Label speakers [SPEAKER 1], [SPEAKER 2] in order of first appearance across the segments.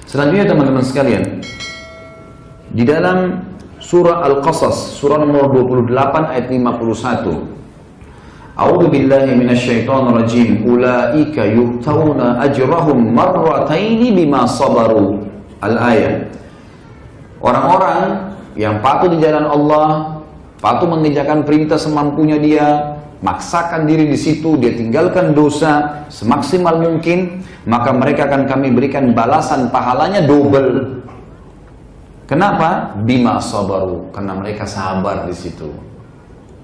[SPEAKER 1] Selanjutnya teman-teman sekalian, di dalam surah Al-Qasas, surah nomor 28 ayat 51. A'udzu billahi minasyaitonir rajim. Ulaika yu'tauna ajrahum marrataini bima sabaru. Al-ayat. Orang-orang yang patuh di jalan Allah, patuh mengerjakan perintah semampunya dia, maksakan diri di situ, dia tinggalkan dosa semaksimal mungkin, maka mereka akan kami berikan balasan pahalanya double. Kenapa? Bima sabaru, karena mereka sabar di situ.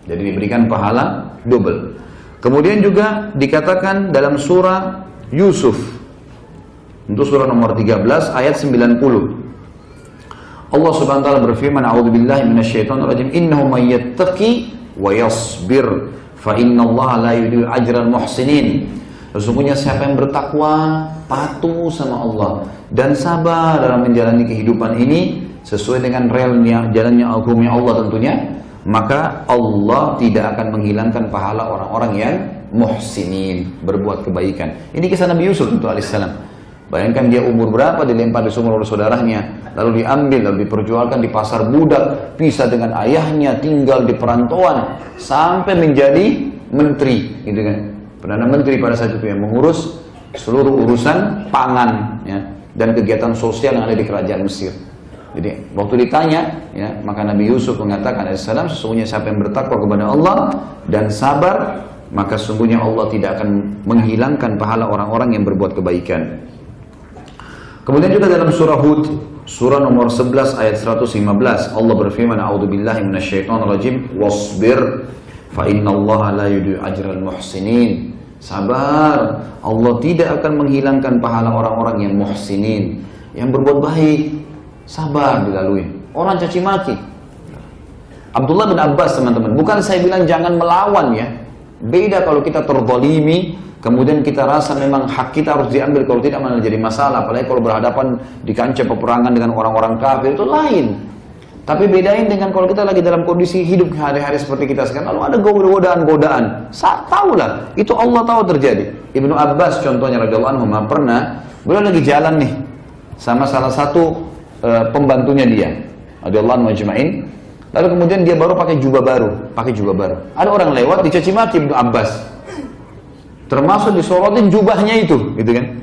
[SPEAKER 1] Jadi diberikan pahala double. Kemudian juga dikatakan dalam surah Yusuf, untuk surah nomor 13 ayat 90. Allah Subhanahu wa taala berfirman, a'udzubillahi minasyaitonir rajim, innahu may yattaqi wa yasbir fa innallaha la yudhi'u ajral muhsinin. Sesungguhnya siapa yang bertakwa, patuh sama Allah dan sabar dalam menjalani kehidupan ini sesuai dengan realnya, jalannya hukumnya Allah tentunya, maka Allah tidak akan menghilangkan pahala orang-orang yang muhsinin, berbuat kebaikan. Ini kisah Nabi Yusuf tentu alaihissalam. Bayangkan dia umur berapa dilempar di sumur oleh saudaranya, lalu diambil, lalu diperjualkan di pasar budak, pisah dengan ayahnya, tinggal di perantauan, sampai menjadi menteri, gitu kan? Perdana Menteri pada saat itu yang mengurus seluruh urusan pangan, ya, dan kegiatan sosial yang ada di kerajaan Mesir. Jadi waktu ditanya, ya, maka Nabi Yusuf mengatakan alaihissalam, sesungguhnya siapa yang bertakwa kepada Allah dan sabar, maka sesungguhnya Allah tidak akan menghilangkan pahala orang-orang yang berbuat kebaikan. Kemudian juga dalam surah Hud, surah nomor 11 ayat 115, Allah berfirman, a'udzubillahi minasyaitonir rajim, wasbir fa innallaha la yudhi'u ajral muhsinin. Sabar, Allah tidak akan menghilangkan pahala orang-orang yang muhsinin, yang berbuat baik. Sabar dilalui. Orang caci maki. Abdullah bin Abbas, teman-teman, bukan saya bilang jangan melawan, ya. Beda kalau kita terzalimi, kemudian kita rasa memang hak kita harus diambil, kalau tidak malah jadi masalah. Apalagi kalau berhadapan di kancah peperangan dengan orang-orang kafir, itu lain. Tapi bedain dengan kalau kita lagi dalam kondisi hidup hari-hari seperti kita sekarang, lalu ada godaan-godaan. Tahulah, itu Allah tahu terjadi. Ibnu Abbas contohnya radhiyallahu anhu pernah, beliau lagi jalan nih sama salah satu pembantunya dia, radhiyallahu anhu ajma'in. Lalu kemudian dia baru pakai jubah baru. Ada orang lewat dicaci maki Ibnu Abbas. Termasuk disorotin jubahnya itu, gitu kan?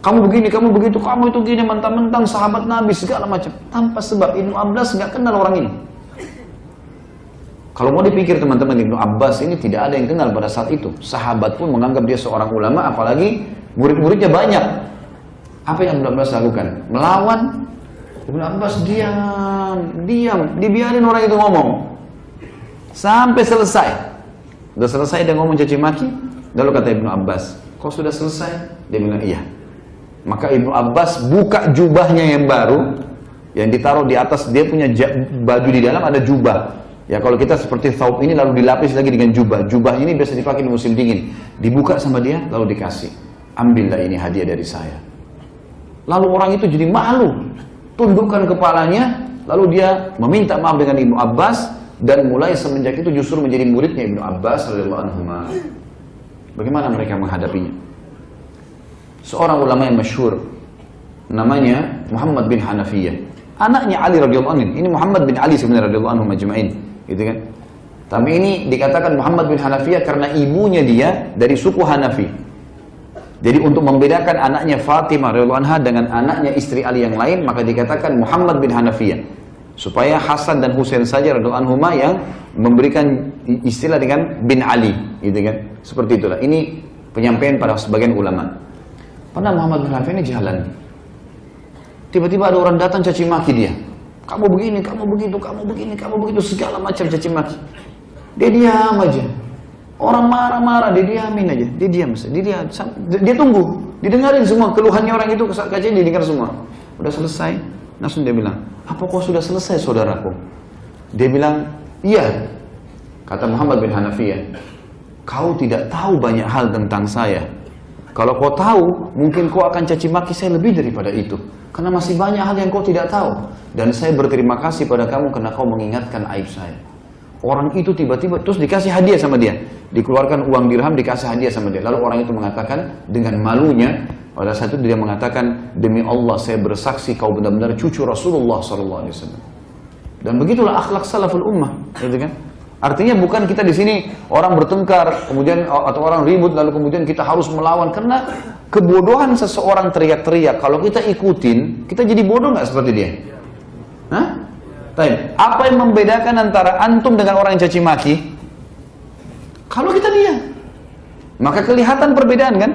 [SPEAKER 1] Kamu begini, kamu begitu, kamu itu gini, mentang-mentang sahabat Nabi segala macam. Tanpa sebab. Ibnu Abbas nggak kenal orang ini. Kalau mau dipikir teman-teman, Ibnu Abbas ini tidak ada yang kenal pada saat itu. Sahabat pun menganggap dia seorang ulama, apalagi murid-muridnya banyak. Apa yang Ibnu Abbas lakukan? Melawan. Ibnu Abbas diam, dibiarin orang itu ngomong sampai selesai. Udah selesai dia ngomong caci maki, lalu kata Ibnu Abbas, kau sudah selesai? Dia bilang iya. Maka Ibnu Abbas buka jubahnya yang baru, yang ditaruh di atas, dia punya baju di dalam ada jubah. Ya kalau kita seperti thawb ini lalu dilapis lagi dengan jubah. Jubah ini biasa dipakai di musim dingin. Dibuka sama dia lalu dikasih. Ambillah ini hadiah dari saya. Lalu orang itu jadi malu. Tundukkan kepalanya, lalu dia meminta maaf dengan Ibnu Abbas, dan mulai semenjak itu justru menjadi muridnya Ibnu Abbas radhiyallahu anhu. Bagaimana mereka menghadapinya? Seorang ulama yang masyhur namanya Muhammad bin Hanafiyah, anaknya Ali radhiyallahu anhu. Ini Muhammad bin Ali sebenarnya radhiyallahu anhu majma'in, gitu kan? Tapi ini dikatakan Muhammad bin Hanafiyah karena ibunya dia dari suku Hanafi. Jadi untuk membedakan anaknya Fatimah radhiyallahu anha dengan anaknya istri Ali yang lain, maka dikatakan Muhammad bin Hanafiyah. Supaya Hasan dan Husain saja radhiyallahu anhuma yang memberikan istilah dengan bin Ali, gitu kan? Seperti itulah. Ini penyampaian pada sebagian ulama. Pernah Muhammad bin Hanafiyah ini jalan. Tiba-tiba ada orang datang caci maki dia. Kamu begini, kamu begitu, kamu begini, kamu begitu, segala macam caci maki. Dia diam aja. Orang marah-marah, dia diamin aja, dia diam, dia tunggu, didengarin semua keluhannya orang itu, kacanya didengar semua. Udah selesai, langsung dia bilang, apa kau sudah selesai saudaraku? Dia bilang, iya. Kata Muhammad bin Hanafiyah, kau tidak tahu banyak hal tentang saya. Kalau kau tahu, mungkin kau akan caci maki saya lebih daripada itu. Karena masih banyak hal yang kau tidak tahu. Dan saya berterima kasih pada kamu karena kau mengingatkan aib saya. Orang itu tiba-tiba terus dikasih hadiah sama dia, dikeluarkan uang dirham, dikasih hadiah sama dia. Lalu orang itu mengatakan dengan malunya, Pada saat itu dia mengatakan, demi Allah saya bersaksi kau benar-benar cucu Rasulullah SAW. Dan begitulah akhlak salaful ummah, gitu kan? Artinya bukan kita di sini orang bertengkar, kemudian atau orang ribut lalu kemudian kita harus melawan, karena kebodohan seseorang teriak-teriak. Kalau kita ikutin, kita jadi bodoh nggak seperti dia? Hah? Apa yang membedakan antara antum dengan orang yang caci maki? Kalau kita diam, maka kelihatan perbedaan kan?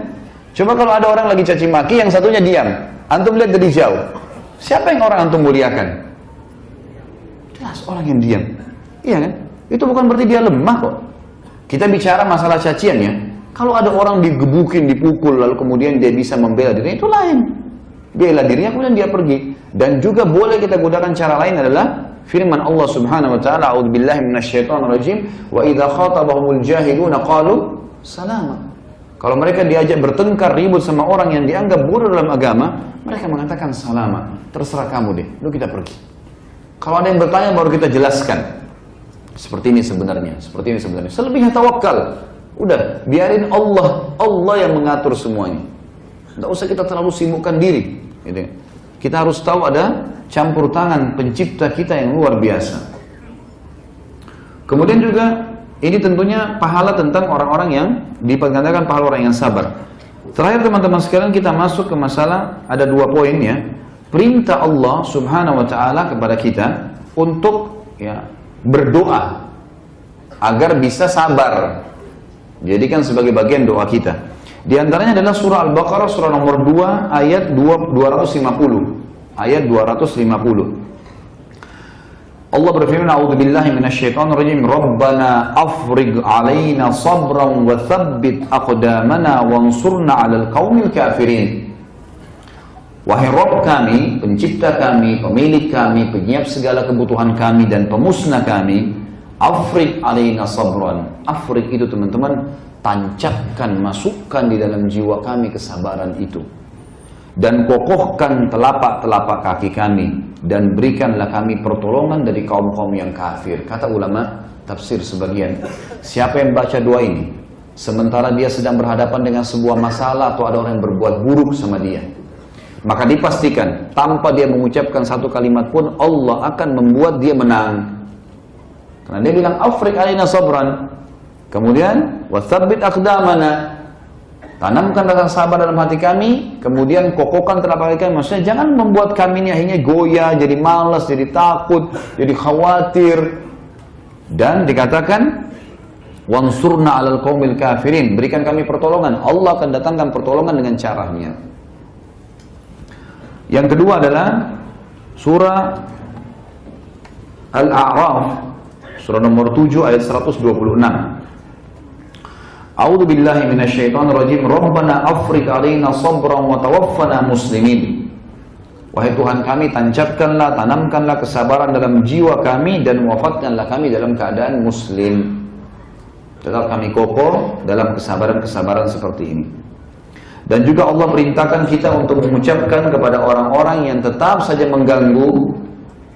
[SPEAKER 1] Coba kalau ada orang lagi caci maki, yang satunya diam, antum lihat dari jauh, siapa yang orang antum muliakan? Jelas orang yang diam, iya kan? Itu bukan berarti dia lemah kok. Kita bicara masalah cacian ya. Kalau ada orang digebukin, dipukul, lalu kemudian dia bisa membela dirinya, itu lain. Bela dirinya kemudian dia pergi. Dan juga boleh kita gunakan cara lain adalah firman Allah Subhanahu wa taala, a'udzubillahi minasyaitonirrajim, wa idza khatabahumul jahiluna qalu salama. Kalau mereka diajak bertengkar, ribut sama orang yang dianggap bodoh dalam agama, mereka mengatakan salama. Terserah kamu deh, lu kita pergi. Kalau ada yang bertanya baru kita jelaskan. Seperti ini sebenarnya, seperti ini sebenarnya. Selebihnya tawakal. Udah, biarin Allah yang mengatur semuanya. Tidak usah kita terlalu sibukkan diri. Gitu. Kita harus tahu ada campur tangan pencipta kita yang luar biasa. Kemudian juga ini tentunya pahala tentang orang-orang yang dipergandakan pahala orang yang sabar. Terakhir teman-teman sekalian, kita masuk ke masalah, ada 2 poin ya. Perintah Allah Subhanahu wa taala kepada kita untuk ya berdoa agar bisa sabar. Jadikan sebagai bagian doa kita. Di antaranya adalah surah Al-Baqarah surah nomor 2 ayat 250. Ayat 250. Allah berfirman, "A'udzubillahi minasyaitonirrajim. Rabbana afrigh 'alaina sabran wa tsabbit aqdamana wansurna 'alal qaumil kafirin." Wahai Rabb kami, pencipta kami, pemilik kami, penyiap segala kebutuhan kami dan pemusnah kami, afrigh 'alaina sabran. Afrigh itu teman-teman, tancapkan, masukkan di dalam jiwa kami kesabaran itu. Dan kokohkan telapak-telapak kaki kami, dan berikanlah kami pertolongan dari kaum-kaum yang kafir. Kata ulama tafsir sebagian, siapa yang baca doa ini sementara dia sedang berhadapan dengan sebuah masalah atau ada orang yang berbuat buruk sama dia, maka dipastikan tanpa dia mengucapkan satu kalimat pun Allah akan membuat dia menang. Karena dia bilang afriq alaina sabran, kemudian watsabbit aqdamana, tanamkan rasa sabar dalam hati kami, kemudian kokohkan telapak kaki kami. Maksudnya jangan membuat kami ini akhirnya goyah, jadi malas, jadi takut, jadi khawatir. Dan dikatakan wansurna 'alal qaumil kafirin, berikan kami pertolongan. Allah akan datangkan pertolongan dengan caranya. Yang kedua adalah surah Al-A'raf surah nomor 7 ayat 126. A'udzu billahi minasyaitonir rajim. Rabbana afrigh 'alaina sabran wa tawaffana muslimin. Wahai Tuhan kami, tancapkanlah, tanamkanlah kesabaran dalam jiwa kami dan wafatkanlah kami dalam keadaan muslim. Tetap kami kokoh dalam kesabaran-kesabaran seperti ini. Dan juga Allah perintahkan kita untuk mengucapkan kepada orang-orang yang tetap saja mengganggu,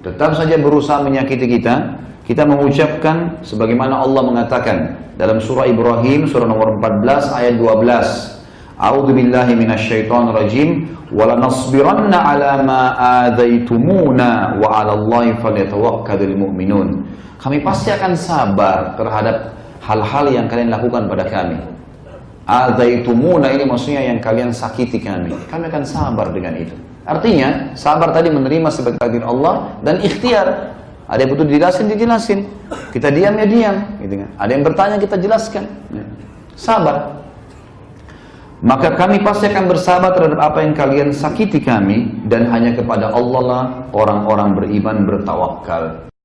[SPEAKER 1] tetap saja berusaha menyakiti kita, kita mengucapkan sebagaimana Allah mengatakan dalam surah Ibrahim surah nomor 14 ayat 12. A'udzu billahi minasyaitonir rajim. Walanasbiranna 'ala ma adzaitumuna wa 'alallahi falyatawakkalul mu'minun. Kami pasti akan sabar terhadap hal-hal yang kalian lakukan pada kami. Adzaitumuna ini maksudnya yang kalian sakiti kami. Kami akan sabar dengan itu. Artinya sabar tadi menerima sebagai takdir Allah dan ikhtiar. Ada yang butuh dijelasin. Kita diam ya diam, gitu kan. Ada yang bertanya kita jelaskan. Ya. Sabar. Maka kami pasti akan bersabar terhadap apa yang kalian sakiti kami, dan hanya kepada Allah lah orang-orang beriman bertawakal.